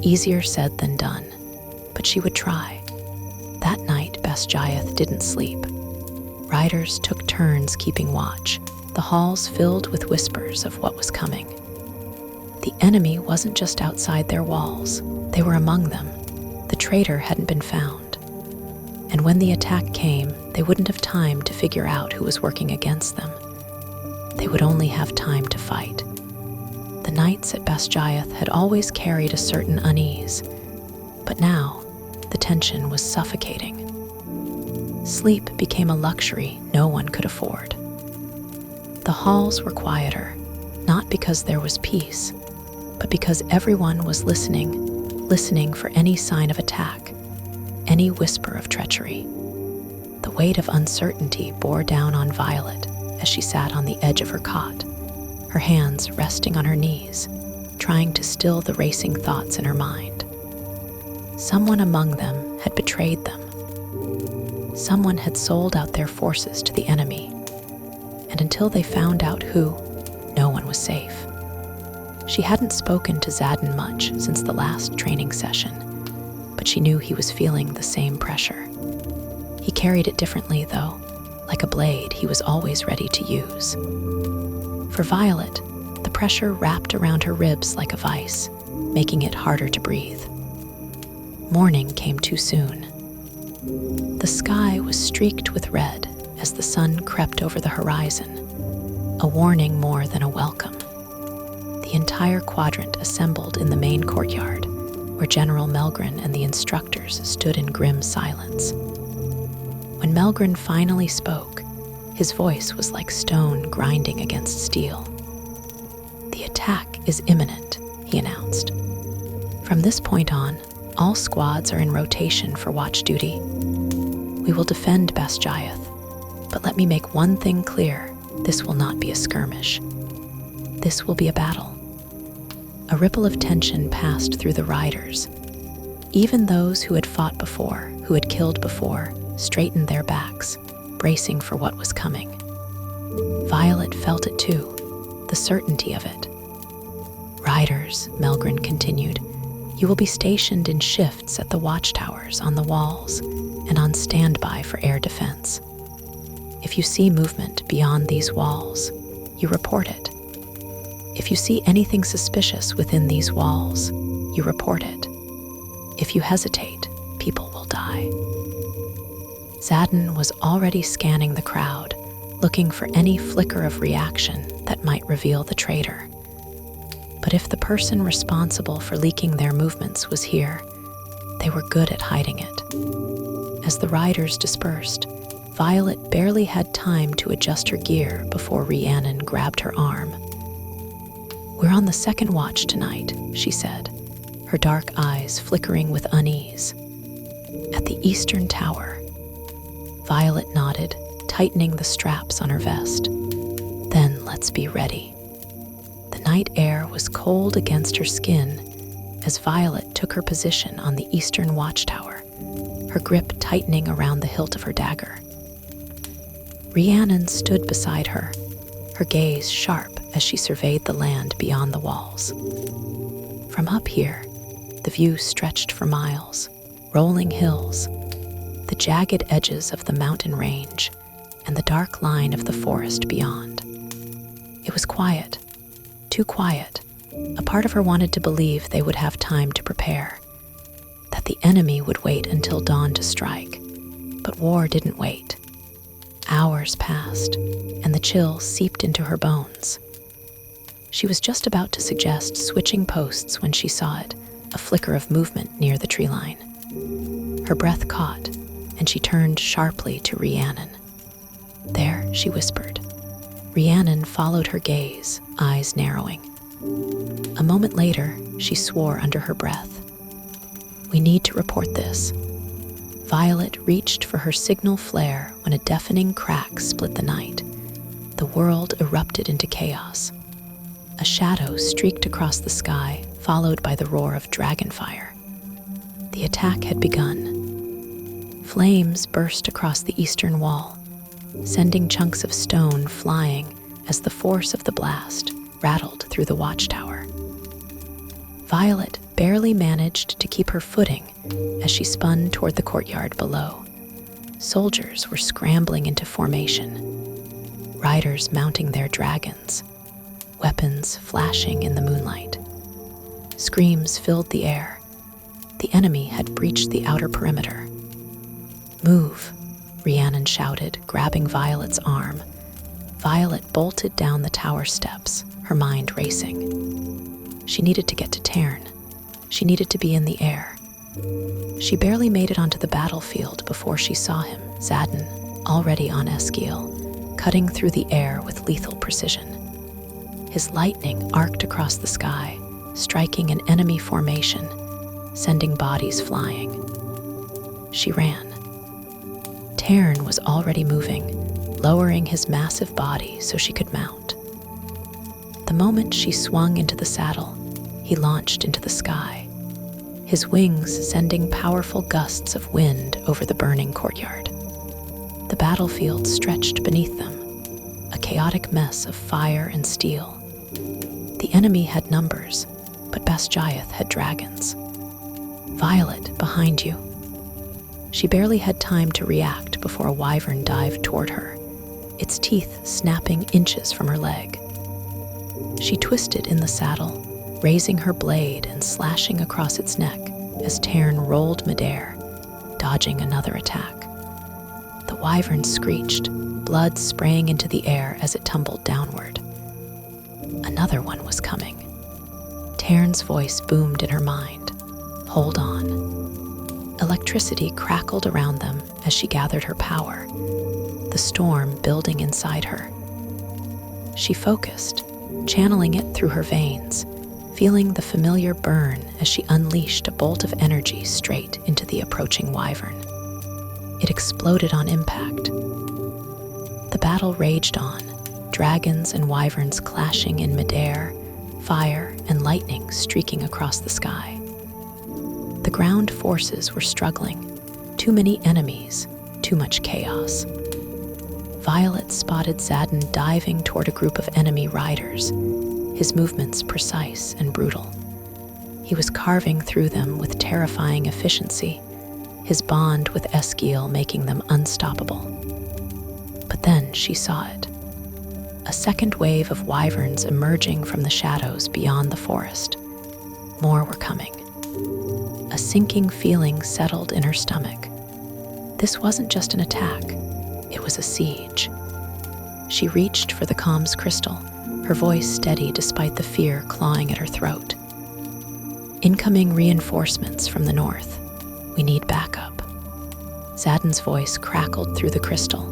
Easier said than done, but she would try. That night, Basgiath didn't sleep. Riders took turns keeping watch, the halls filled with whispers of what was coming. The enemy wasn't just outside their walls, they were among them. The traitor hadn't been found. And when the attack came, they wouldn't have time to figure out who was working against them. They would only have time to fight. The nights at Basgiath had always carried a certain unease, but now the tension was suffocating. Sleep became a luxury no one could afford. The halls were quieter, not because there was peace, but because everyone was listening for any sign of attack, any whisper of treachery. The weight of uncertainty bore down on Violet as she sat on the edge of her cot, her hands resting on her knees, trying to still the racing thoughts in her mind. Someone among them had betrayed them. Someone had sold out their forces to the enemy, and until they found out who, no one was safe. She hadn't spoken to Zadin much since the last training session, but she knew he was feeling the same pressure. He carried it differently, though, like a blade he was always ready to use. For Violet, the pressure wrapped around her ribs like a vice, making it harder to breathe. Morning came too soon. The sky was streaked with red as the sun crept over the horizon, a warning more than a welcome. The entire quadrant assembled in the main courtyard, where General Melgren and the instructors stood in grim silence. When Melgren finally spoke, his voice was like stone grinding against steel. "The attack is imminent," he announced. "From this point on, all squads are in rotation for watch duty. We will defend Basgiath, but let me make one thing clear: this will not be a skirmish. This will be a battle." A ripple of tension passed through the riders. Even those who had fought before, who had killed before, straightened their backs, bracing for what was coming. Violet felt it too, the certainty of it. "Riders," Melgren continued, "you will be stationed in shifts at the watchtowers on the walls and on standby for air defense. If you see movement beyond these walls, you report it. If you see anything suspicious within these walls, you report it. If you hesitate, people will die. Zadin was already scanning the crowd, looking for any flicker of reaction that might reveal the traitor. But if the person responsible for leaking their movements was here, they were good at hiding it. As the riders dispersed, Violet barely had time to adjust her gear before Rhiannon grabbed her arm. "We're on the second watch tonight," she said, her dark eyes flickering with unease. "At the eastern tower." Violet nodded, tightening the straps on her vest. "Then let's be ready." The night air was cold against her skin as Violet took her position on the eastern watchtower, her grip tightening around the hilt of her dagger. Rhiannon stood beside her, her gaze sharp as she surveyed the land beyond the walls. From up here, the view stretched for miles, rolling hills, the jagged edges of the mountain range, and the dark line of the forest beyond. It was quiet, too quiet. A part of her wanted to believe they would have time to prepare, that the enemy would wait until dawn to strike. But war didn't wait. Hours passed, and the chill seeped into her bones. She was just about to suggest switching posts when she saw it, a flicker of movement near the tree line. Her breath caught, and she turned sharply to Rhiannon. "There," she whispered. Rhiannon followed her gaze, eyes narrowing. A moment later, she swore under her breath. "We need to report this." Violet reached for her signal flare when a deafening crack split the night. The world erupted into chaos. A shadow streaked across the sky, followed by the roar of dragonfire. The attack had begun. Flames burst across the eastern wall, sending chunks of stone flying as the force of the blast rattled through the watchtower. Violet barely managed to keep her footing as she spun toward the courtyard below. Soldiers were scrambling into formation, riders mounting their dragons, weapons flashing in the moonlight. Screams filled the air. The enemy had breached the outer perimeter. "Move," Rhiannon shouted, grabbing Violet's arm. Violet bolted down the tower steps, her mind racing. She needed to get to Tairn. She needed to be in the air. She barely made it onto the battlefield before she saw him, Zadin, already on Basgiath, cutting through the air with lethal precision. His lightning arced across the sky, striking an enemy formation, sending bodies flying. She ran. Tairn was already moving, lowering his massive body so she could mount. The moment she swung into the saddle, he launched into the sky, his wings sending powerful gusts of wind over the burning courtyard. The battlefield stretched beneath them, a chaotic mess of fire and steel. The enemy had numbers, but Basgiath had dragons. "Violet, behind you." She barely had time to react before a wyvern dived toward her, its teeth snapping inches from her leg. She twisted in the saddle, raising her blade and slashing across its neck as Tairn rolled midair, dodging another attack. The wyvern screeched, blood spraying into the air as it tumbled downward. Another one was coming. Tairn's voice boomed in her mind. "Hold on." Electricity crackled around them as she gathered her power, the storm building inside her. She focused, channeling it through her veins, feeling the familiar burn as she unleashed a bolt of energy straight into the approaching wyvern. It exploded on impact. The battle raged on, dragons and wyverns clashing in midair, fire and lightning streaking across the sky. The ground forces were struggling. Too many enemies, too much chaos. Violet spotted Zadin diving toward a group of enemy riders, his movements precise and brutal. He was carving through them with terrifying efficiency, his bond with Basgiath making them unstoppable. But then she saw it. a second wave of wyverns emerging from the shadows beyond the forest. More were coming. A sinking feeling settled in her stomach. This wasn't just an attack, it was a siege. She reached for the calm's crystal, her voice steady despite the fear clawing at her throat. Incoming reinforcements from the north. We need backup. Zadin's voice crackled through the crystal.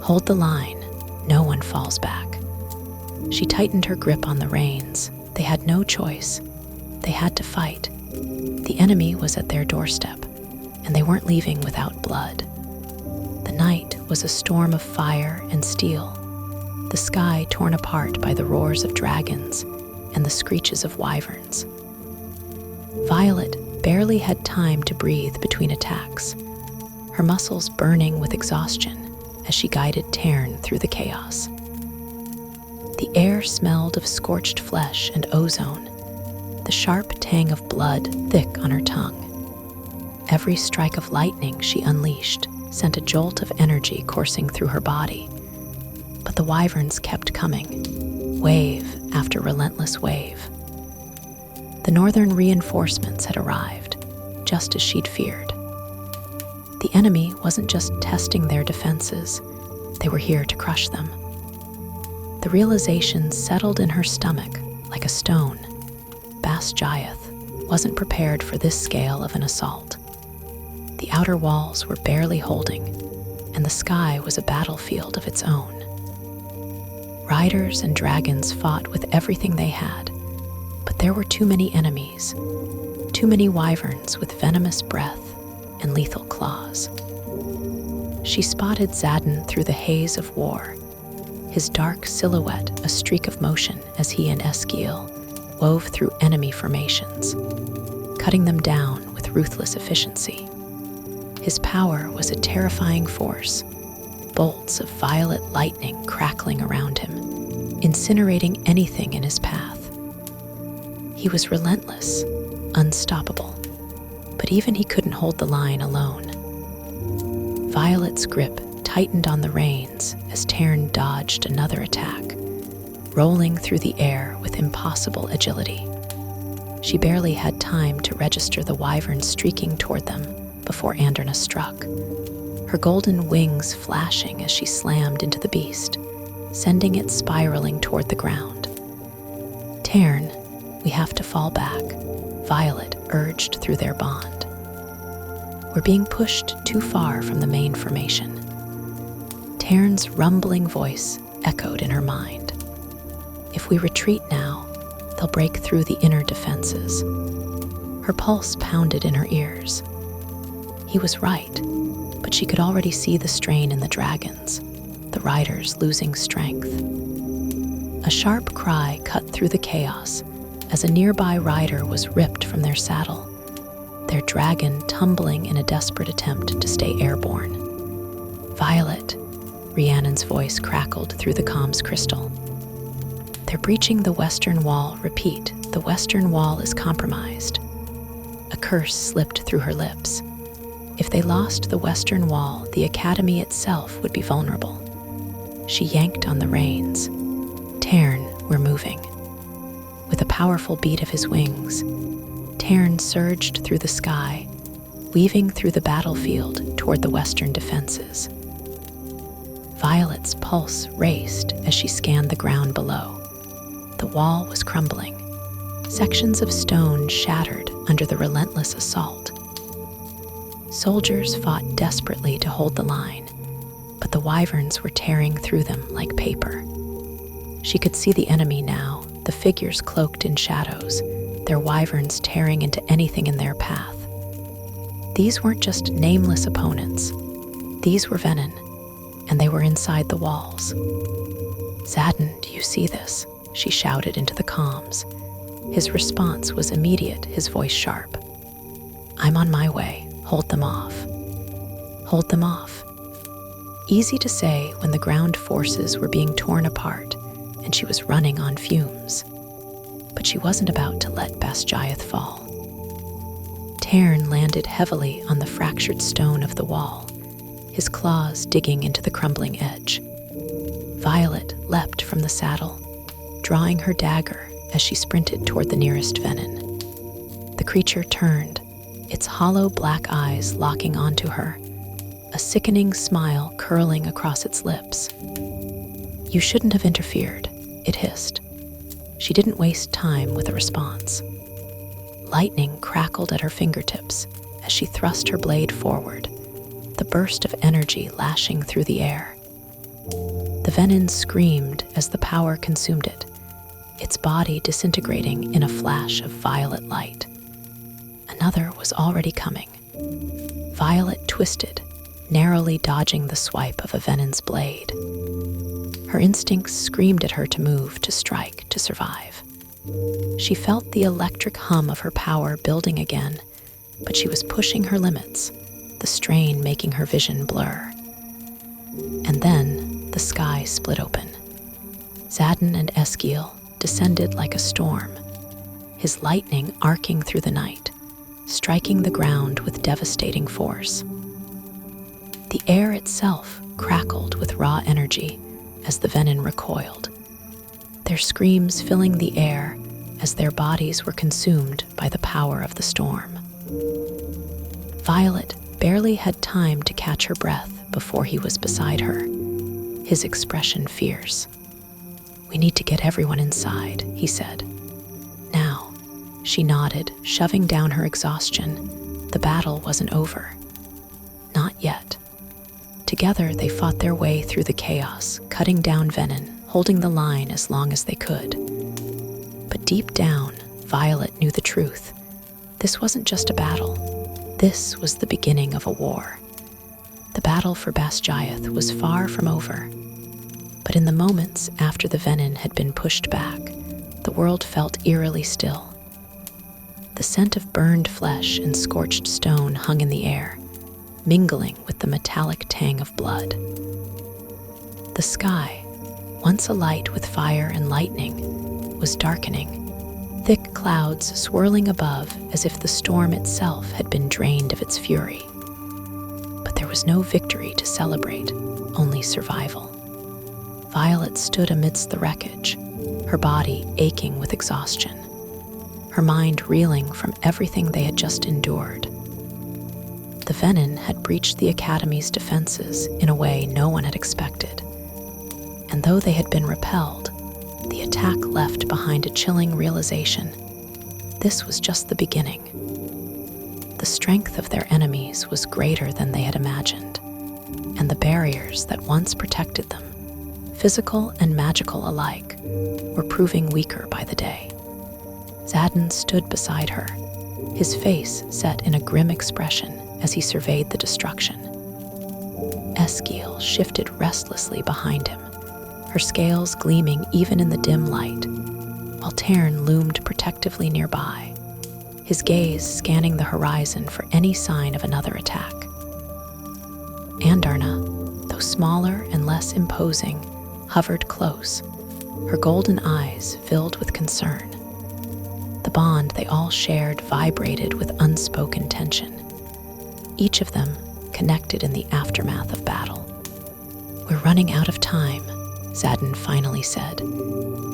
Hold the line, no one falls back. She tightened her grip on the reins. They had no choice. They had to fight. The enemy was at their doorstep, and they weren't leaving without blood. The night was a storm of fire and steel, the sky torn apart by the roars of dragons and the screeches of wyverns. Violet barely had time to breathe between attacks, her muscles burning with exhaustion as she guided Tern through the chaos. The air smelled of scorched flesh and ozone, the sharp tang of blood thick on her tongue. Every strike of lightning she unleashed sent a jolt of energy coursing through her body. But the wyverns kept coming, wave after relentless wave. The northern reinforcements had arrived, just as she'd feared. The enemy wasn't just testing their defenses, they were here to crush them. The realization settled in her stomach like a stone. Basgiath wasn't prepared for this scale of an assault. The outer walls were barely holding, and the sky was a battlefield of its own. Riders and dragons fought with everything they had, but there were too many enemies, too many wyverns with venomous breath and lethal claws. She spotted Zadin through the haze of war, his dark silhouette a streak of motion as he and Esquil wove through enemy formations, cutting them down with ruthless efficiency. His power was a terrifying force, bolts of violet lightning crackling around him, incinerating anything in his path. He was relentless, unstoppable, but even he couldn't hold the line alone. Violet's grip tightened on the reins as Tern dodged another attack, rolling through the air with impossible agility. She barely had time to register the wyvern streaking toward them before Andrna struck, her golden wings flashing as she slammed into the beast, sending it spiraling toward the ground. Tern, we have to fall back, Violet urged through their bond. We're being pushed too far from the main formation. Tern's rumbling voice echoed in her mind. If we retreat now, they'll break through the inner defenses. Her pulse pounded in her ears. He was right, but she could already see the strain in the dragons, the riders losing strength. A sharp cry cut through the chaos as a nearby rider was ripped from their saddle, their dragon tumbling in a desperate attempt to stay airborne. Violet, Rhiannon's voice crackled through the comm's crystal. They're breaching the western wall. Repeat, the western wall is compromised. A curse slipped through her lips. If they lost the western wall, the academy itself would be vulnerable. She yanked on the reins. Tern, we're moving. With a powerful beat of his wings, Tern surged through the sky, weaving through the battlefield toward the western defenses. Violet's pulse raced as she scanned the ground below. The wall was crumbling. Sections of stone shattered under the relentless assault. Soldiers fought desperately to hold the line, but the wyverns were tearing through them like paper. She could see the enemy now, the figures cloaked in shadows, their wyverns tearing into anything in their path. These weren't just nameless opponents. These were venom, and they were inside the walls. Zadin, do you see this? She shouted into the comms. His response was immediate, his voice sharp. I'm on my way. Hold them off. Hold them off. Easy to say when the ground forces were being torn apart and she was running on fumes. But she wasn't about to let Basgiath fall. Tern landed heavily on the fractured stone of the wall, his claws digging into the crumbling edge. Violet leapt from the the saddle, drawing her dagger as she sprinted toward the nearest venin. The creature turned, its hollow black eyes locking onto her, a sickening smile curling across its lips. "You shouldn't have interfered," it hissed. She didn't waste time with a response. Lightning crackled at her fingertips as she thrust her blade forward, the burst of energy lashing through the air. The venin screamed as the power consumed it, its body disintegrating in a flash of violet light. Another was already coming. Violet twisted, narrowly dodging the swipe of a venin's blade. Her instincts screamed at her to move, to strike, to survive. She felt the electric hum of her power building again, but she was pushing her limits, the strain making her vision blur. And then the sky split open. Zadin and Basgiath descended like a storm, his lightning arcing through the night, striking the ground with devastating force. The air itself crackled with raw energy as the venin recoiled, their screams filling the air as their bodies were consumed by the power of the storm. Violet barely had time to catch her breath before he was beside her, his expression fierce. "We need to get everyone inside," he said. "Now," she nodded, shoving down her exhaustion. The battle wasn't over. Not yet. Together they fought their way through the chaos, cutting down venin, holding the line as long as they could. But deep down, Violet knew the truth. This wasn't just a battle. This was the beginning of a war. The battle for Basgiath was far from over. But in the moments after the venin had been pushed back, the world felt eerily still. The scent of burned flesh and scorched stone hung in the air, mingling with the metallic tang of blood. The sky, once alight with fire and lightning, was darkening, thick clouds swirling above as if the storm itself had been drained of its fury. But there was no victory to celebrate, only survival. Violet stood amidst the wreckage, her body aching with exhaustion, her mind reeling from everything they had just endured. The venin had breached the Academy's defenses in a way no one had expected. And though they had been repelled, the attack left behind a chilling realization. This was just the beginning. The strength of their enemies was greater than they had imagined, and the barriers that once protected them, physical and magical alike, were proving weaker by the day. Zadin stood beside her, his face set in a grim expression as he surveyed the destruction. Basgiath shifted restlessly behind him, her scales gleaming even in the dim light, while Tern loomed protectively nearby, his gaze scanning the horizon for any sign of another attack. Andarna, though smaller and less imposing, hovered close, her golden eyes filled with concern. The bond they all shared vibrated with unspoken tension, each of them connected in the aftermath of battle. "We're running out of time," Zadin finally said,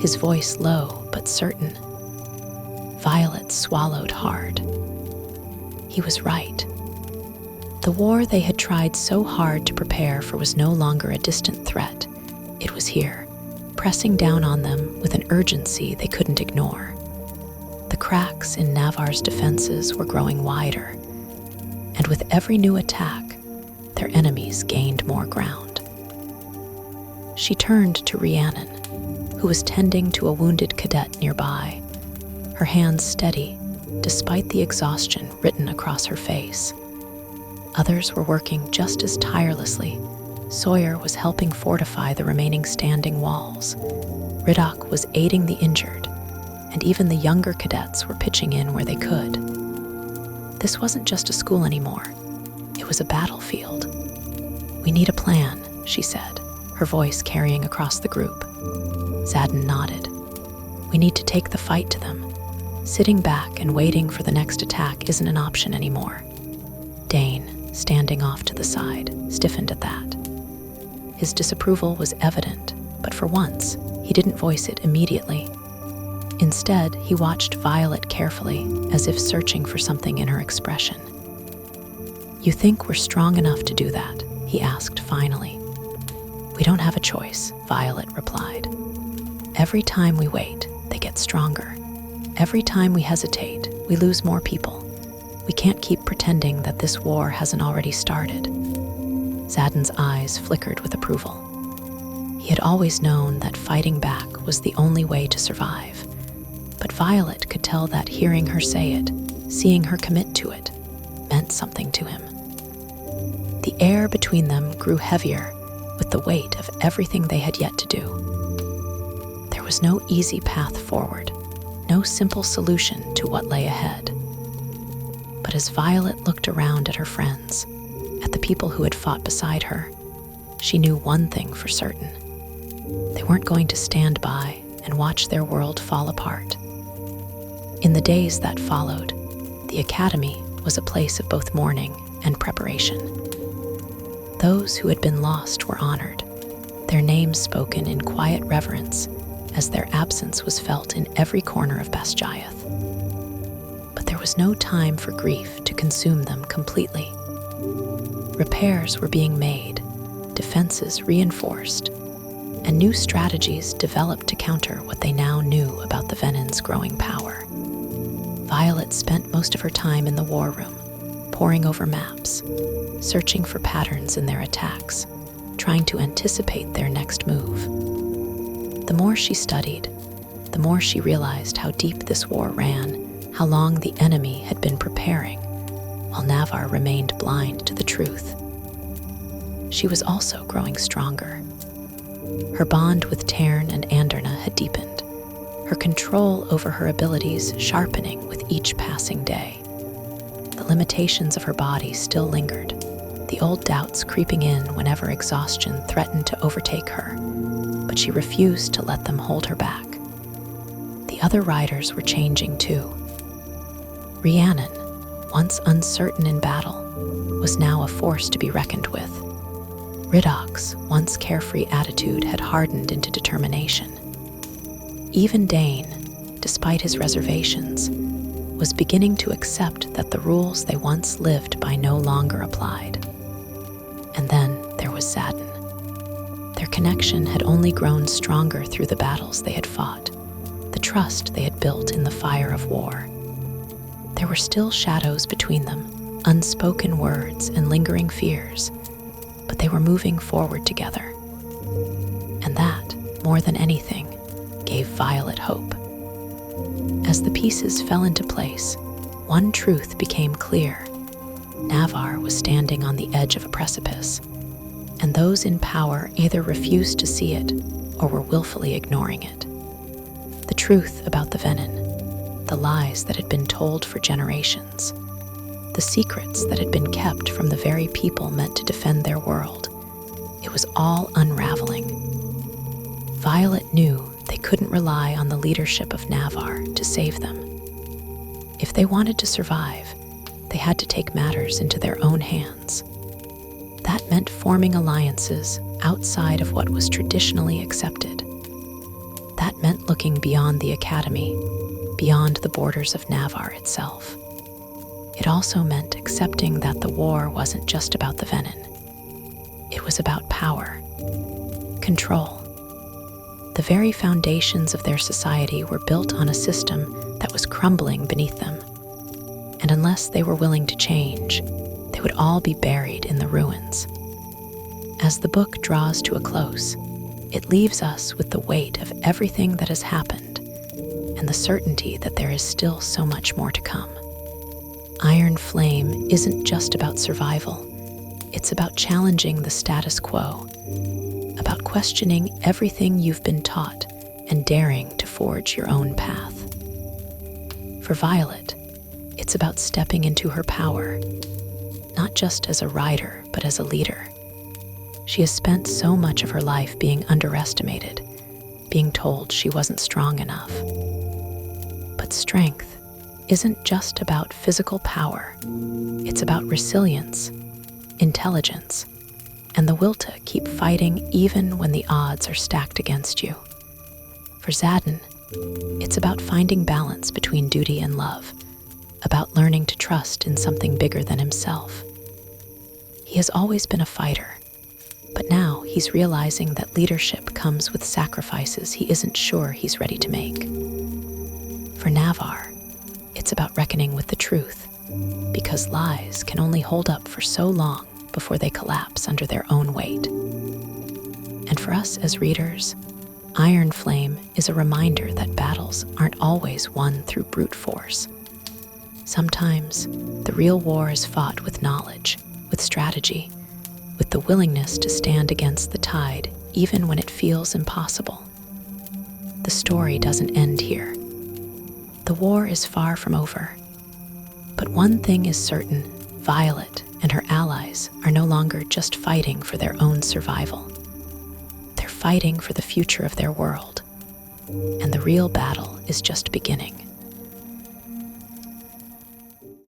his voice low but certain. Violet swallowed hard. He was right. The war they had tried so hard to prepare for was no longer a distant threat. It was here, pressing down on them with an urgency they couldn't ignore. The cracks in Navarre's defenses were growing wider, and with every new attack, their enemies gained more ground. She turned to Rhiannon, who was tending to a wounded cadet nearby, her hands steady despite the exhaustion written across her face. Others were working just as tirelessly. Sawyer was helping fortify the remaining standing walls. Riddoch was aiding the injured, and even the younger cadets were pitching in where they could. This wasn't just a school anymore. It was a battlefield. "We need a plan," she said, her voice carrying across the group. Zadin nodded. "We need to take the fight to them. Sitting back and waiting for the next attack isn't an option anymore." Dane, standing off to the side, stiffened at that. His disapproval was evident, But for once, he didn't voice it immediately. Instead, he watched Violet carefully, as if searching for something in her expression. "You think we're strong enough to do that?" he asked finally. "We don't have a choice," Violet replied. "Every time we wait, they get stronger. Every time we hesitate, we lose more people. We can't keep pretending that this war hasn't already started." Xaden's eyes flickered with approval. He had always known that fighting back was the only way to survive. But Violet could tell that hearing her say it, seeing her commit to it, meant something to him. The air between them grew heavier with the weight of everything they had yet to do. There was no easy path forward, no simple solution to what lay ahead. But as Violet looked around at her friends, at the people who had fought beside her, she knew one thing for certain. They weren't going to stand by and watch their world fall apart. In the days that followed, the academy was a place of both mourning and preparation. Those who had been lost were honored, their names spoken in quiet reverence as their absence was felt in every corner of Basgiath. But there was no time for grief to consume them completely. Repairs were being made, defenses reinforced, and new strategies developed to counter what they now knew about the Venon's growing power. Violet spent most of her time in the war room, poring over maps, searching for patterns in their attacks, trying to anticipate their next move. The more she studied, the more she realized how deep this war ran, how long the enemy had been preparing, while Navarre remained blind to the truth. She was also growing stronger. Her bond with Tern and Anderna had deepened, her control over her abilities sharpening with each passing day. The limitations of her body still lingered, the old doubts creeping in whenever exhaustion threatened to overtake her, but she refused to let them hold her back. The other riders were changing too. Rhiannon, once uncertain in battle, was now a force to be reckoned with. Riddoch's once carefree attitude had hardened into determination. Even Dane, despite his reservations, was beginning to accept that the rules they once lived by no longer applied. And then there was Xaden. Their connection had only grown stronger through the battles they had fought, the trust they had built in the fire of war. There were still shadows between them, unspoken words and lingering fears, but they were moving forward together. And that, more than anything, gave Violet hope. As the pieces fell into place, one truth became clear. Navarre was standing on the edge of a precipice, and those in power either refused to see it or were willfully ignoring it. The truth about the Venon, the lies that had been told for generations, the secrets that had been kept from the very people meant to defend their world, it was all unraveling. Violet knew they couldn't rely on the leadership of Navarre to save them. If they wanted to survive, they had to take matters into their own hands. That meant forming alliances outside of what was traditionally accepted. That meant looking beyond the academy, beyond the borders of Navarre itself. It also meant accepting that the war wasn't just about the Venon. It was about power, control. The very foundations of their society were built on a system that was crumbling beneath them. And unless they were willing to change, they would all be buried in the ruins. As the book draws to a close, it leaves us with the weight of everything that has happened and the certainty that there is still so much more to come. Iron Flame isn't just about survival. It's about challenging the status quo, about questioning everything you've been taught and daring to forge your own path. For Violet, it's about stepping into her power, not just as a rider, but as a leader. She has spent so much of her life being underestimated, being told she wasn't strong enough. But strength isn't just about physical power. It's about resilience, intelligence, and the will to keep fighting even when the odds are stacked against you. For Xaden, it's about finding balance between duty and love, about learning to trust in something bigger than himself. He has always been a fighter, but now he's realizing that leadership comes with sacrifices he isn't sure he's ready to make. For Navarre, it's about reckoning with the truth, because lies can only hold up for so long before they collapse under their own weight. And for us as readers, Iron Flame is a reminder that battles aren't always won through brute force. Sometimes, the real war is fought with knowledge, with strategy, with the willingness to stand against the tide even when it feels impossible. The story doesn't end here. The war is far from over. But one thing is certain: Violet and her allies are no longer just fighting for their own survival. They're fighting for the future of their world. And the real battle is just beginning.